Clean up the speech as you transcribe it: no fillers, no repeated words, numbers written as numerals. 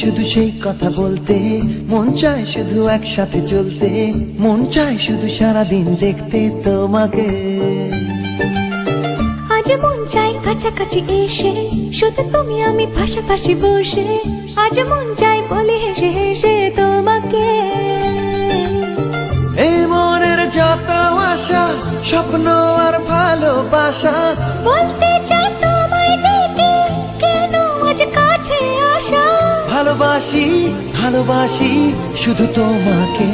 শুধু সেই কথা বলতে, মন চায় শুধু একসাথে চলতে, মন চায় শুধু সারাদিন দেখতে তোমাকে। আজ মন চাই কাছাকাছি এসে, শুধু তুমি আমি পাশাপাশি বসে, আজ মন চাই বলি হেসে হেসে তোমাকে। এই মনের যত আশা, স্বপ্ন আর ভালোবাসা, বলতে চাই তোমায় ডেকে, কেন আজ কাছে আসা। ভালোবাসি ভালোবাসি শুধু তোমাকে।